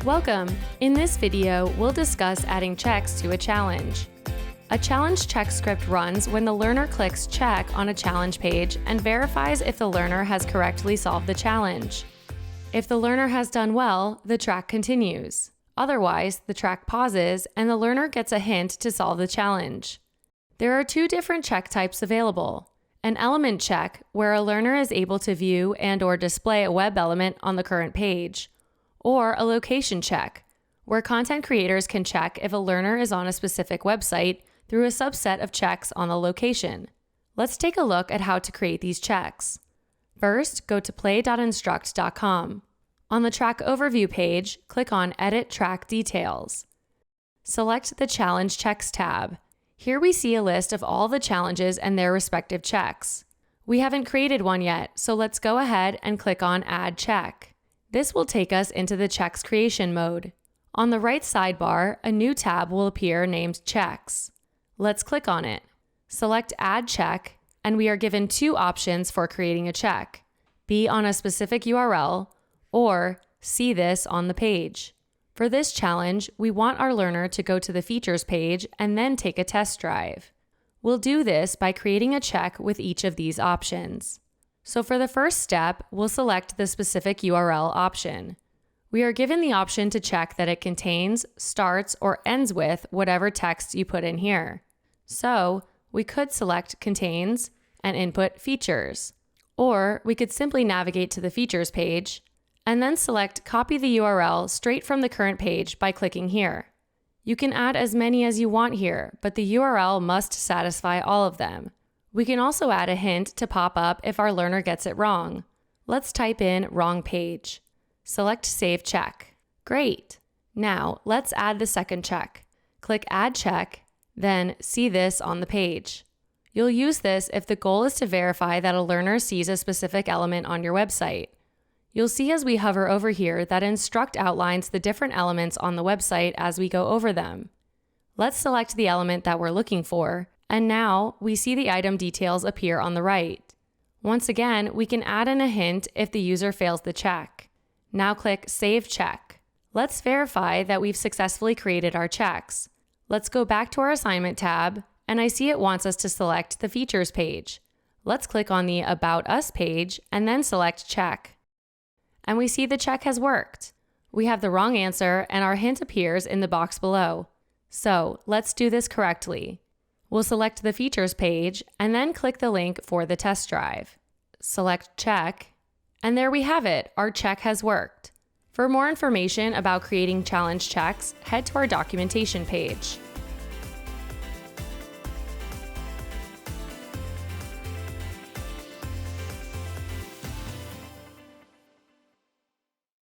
Welcome! In this video, we'll discuss adding checks to a challenge. A challenge check script runs when the learner clicks check on a challenge page and verifies if the learner has correctly solved the challenge. If the learner has done well, the track continues. Otherwise, the track pauses and the learner gets a hint to solve the challenge. There are two different check types available. An element check, where a learner is able to view and/or display a web element on the current page, or a location check, where content creators can check if a learner is on a specific website through a subset of checks on the location. Let's take a look at how to create these checks. First, go to play.instruqt.com. On the track overview page, click on Edit Track Details. Select the Challenge Checks tab. Here we see a list of all the challenges and their respective checks. We haven't created one yet, so let's go ahead and click on Add Check. This will take us into the checks creation mode. On the right sidebar, a new tab will appear named Checks. Let's click on it. Select Add Check, and we are given two options for creating a check: be on a specific URL or see this on the page. For this challenge, we want our learner to go to the features page and then take a test drive. We'll do this by creating a check with each of these options. So for the first step, we'll select the specific URL option. We are given the option to check that it contains, starts, or ends with whatever text you put in here. So we could select contains and input features. Or we could simply navigate to the features page and then select copy the URL straight from the current page by clicking here. You can add as many as you want here, but the URL must satisfy all of them. We can also add a hint to pop up if our learner gets it wrong. Let's type in wrong page. Select Save Check. Great! Now let's add the second check. Click Add Check, then see this on the page. You'll use this if the goal is to verify that a learner sees a specific element on your website. You'll see as we hover over here that Instruqt outlines the different elements on the website as we go over them. Let's select the element that we're looking for, and now we see the item details appear on the right. Once again, we can add in a hint if the user fails the check. Now click Save Check. Let's verify that we've successfully created our checks. Let's go back to our assignment tab, and I see it wants us to select the features page. Let's click on the About Us page and then select Check. And we see the check has worked. We have the wrong answer and our hint appears in the box below. So let's do this correctly. We'll select the features page and then click the link for the test drive. Select Check, and there we have it, our check has worked. For more information about creating challenge checks, head to our documentation page.